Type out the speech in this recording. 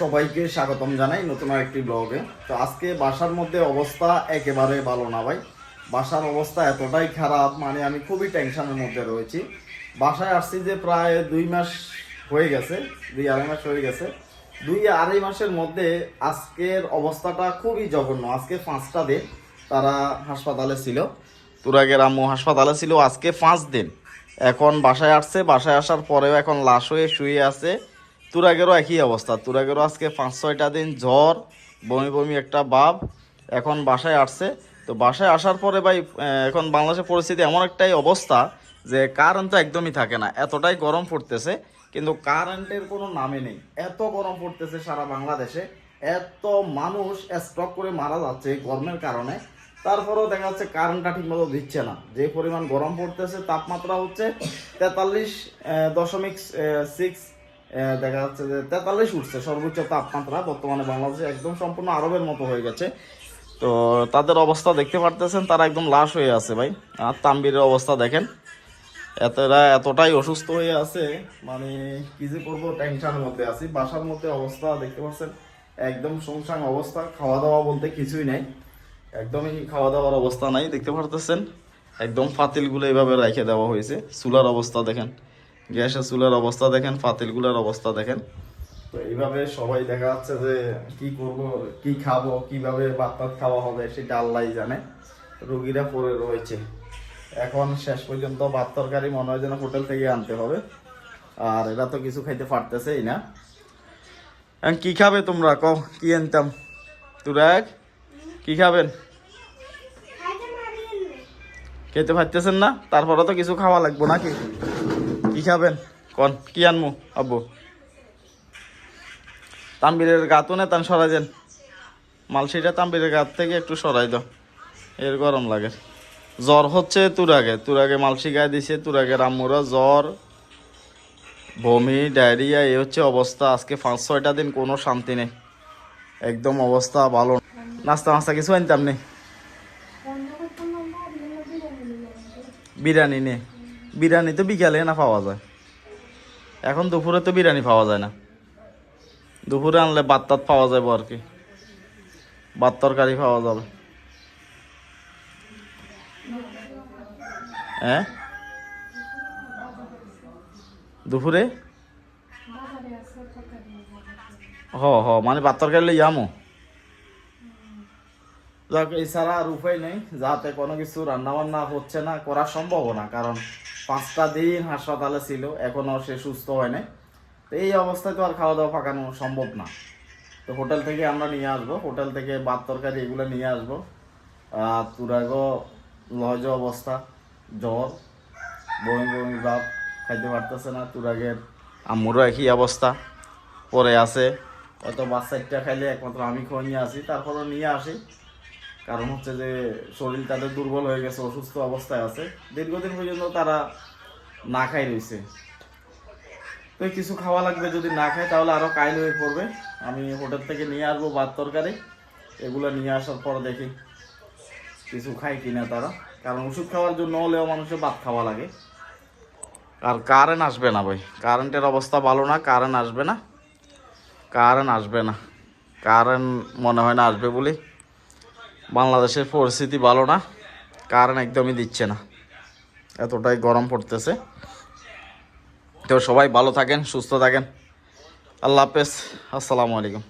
সবাইকে স্বাগতম জানাই নতুন একটি ব্লগে। তো আজকে বাসার মধ্যে অবস্থা একেবারে ভালো না ভাই। বাসার অবস্থা এতটাই খারাপ, মানে আমি খুবই টেনশনের মধ্যে রয়েছি। বাসায় আসছি যে প্রায় 2 মাস হয়ে গেছে, 2-2.5 মাস হয়ে গেছে। 2-2.5 মাসের মধ্যে আজকের অবস্থাটা খুবই জঘন্য। আজকে 5টা দিন তারা হাসপাতালে ছিল, তুরাগের আম্মু হাসপাতালে ছিল আজকে 5 দিন। এখন বাসায় আসছে, বাসায় আসার পরেও এখন লাশ হয়ে শুয়ে আছে। তুরাগেরও একই অবস্থা, তুরাগেরও আজকে 5-6টা দিন জ্বর, বমি বমি একটা ভাব। এখন বাসায় আসছে। তো বাসায় আসার পরে ভাই এখন বাংলাদেশের পরিস্থিতি এমন একটাই অবস্থা যে কারেন্ট তো একদমই থাকে না, এতটাই গরম পড়তেছে। কিন্তু কারেন্টের কোনো নামে নেই, এত গরম পড়তেছে সারা বাংলাদেশে। এত মানুষ স্ট্রোক করে মারা যাচ্ছে এই গরমের কারণে। তারপরেও দেখা যাচ্ছে কারেন্টটা ঠিকমতো দিচ্ছে না। যে পরিমাণ গরম পড়তেছে, তাপমাত্রা হচ্ছে 43.6, দেখা যাচ্ছে যে 43 উঠছে সর্বোচ্চ তাপমাত্রা বর্তমানে বাংলাদেশে, একদম সম্পূর্ণ আরবের মতো হয়ে গেছে। তো তাদের অবস্থা দেখতে পারতেছেন, তারা একদম লাশ হয়ে আছে ভাই। আর তানবীরের অবস্থা দেখেন, এতটাই অসুস্থ হয়ে আছে, মানে কি যে করবো, টেনশনের মধ্যে আছি। বাসার মধ্যে অবস্থা দেখতে পাচ্ছেন একদম শুনশান অবস্থা, খাওয়া দাওয়া বলতে কিছুই নাই, একদমই খাওয়া দাওয়ার অবস্থা নাই। দেখতে পারতেছেন একদম ফাতিলগুলো এইভাবে রেখে দেওয়া হয়েছে। চুলার অবস্থা দেখেন, গ্যাসের চুলার অবস্থা দেখেন, ফাতিলগুলোর অবস্থা দেখেন। তো এইভাবে সবাই দেখা যাচ্ছে যে কি করব, কি খাবো, কিভাবে ভাত খাওয়া হবে সেটা আল্লাহই জানে। রোগীরা পড়ে রয়েছে। এখন শেষ পর্যন্ত ভাত তরকারি মনে হয় যেন হোটেল থেকে আনতে হবে, আর এরা তো কিছু খাইতে পারতেছেই না। এখন কি খাবে তোমরা, কও কি আনতাম? তোরা কি খাবেন? খেতে পারতেছেন না, তারপরে তো কিছু খাওয়া লাগবো নাকি? কি খাবেন কন, কি আনমু? আব্বু তানবীরের গাতো না তান সরাই দেন, মালসিটা তানবীরের গাত থেকে একটু সরাই দাও, এর গরম লাগে। জ্বর হচ্ছে তুরাগে মালসি গায়ে দিছে, তুরাগের আম্মুরা জ্বর, বমি, ডায়রিয়া, এই হচ্ছে অবস্থা। আজকে 5-6টা দিন কোনো শান্তি নেই, একদম অবস্থা ভালো। নাস্তা নাস্তা কিছু আনতাম নেই, বিরিয়ানি নে। বিরিয়ানি তো বিকালে না পাওয়া যায়, এখন দুপুরে তো বিরিয়ানি পাওয়া যায় না। দুপুরে আনলে ভাত টাত পাওয়া যাবে আর কি, ভাত তরকারি পাওয়া যাবে। হ্যাঁ দুপুরে মানে ভাত তরকারি লই আমো। যাক, এছাড়া আর উপায় নেই, যাতে কোনো কিছু রান্না বান্না হচ্ছে না, করা সম্ভব না, কারণ 5টা দিন হাসপাতালে ছিল, এখনো সে সুস্থ হয় নাই। তো এই অবস্থায় তো আর খাওয়া দাওয়া পাকানো সম্ভব না। তো হোটেল থেকে আমরা নিয়ে আসবো, হোটেল থেকে ভাত তরকারি এগুলো নিয়ে আসবো। আর তুরাগো লজ অবস্থা, জ্বর, বমি বমি ভাব, খাইতে পারতেছে না। তুরাগের আম্মুরও একই অবস্থা, পরে আছে। হয়তো বাচ্চাটা খাইলে একমাত্র আমি নিয়ে আসি, তারপরও নিয়ে আসি, কারণ হচ্ছে যে শরীর তাদের দুর্বল হয়ে গেছে, অসুস্থ অবস্থায় আছে। দীর্ঘদিন পর্যন্ত তারা না খাই রয়েছে। তো কিছু খাওয়া লাগবে, যদি না খায় তাহলে আরও কাইল হয়ে পড়বে। আমি হোটেল থেকে নিয়ে আসবো ভাত তরকারি, এগুলো নিয়ে আসার পর দেখি কিছু খাই কিনা তারা, কারণ ওষুধ খাওয়ার জন্য হলেও মানুষের ভাত খাওয়া লাগে। আর কারেন্ট আসবে না ভাই, কারেন্টের অবস্থা ভালো না, কারেন্ট আসবে না, কারেন্ট আসবে না, কারেন্ট মনে হয় না আসবে বলে। বাংলাদেশের পরিস্থিতি ভালো না, কারেন্ট একদমই দিচ্ছে না, এতটাই গরম পড়তেছে। তো সবাই ভালো থাকেন, সুস্থ থাকেন, আল্লাহ হাফেজ, আসসালামু আলাইকুম।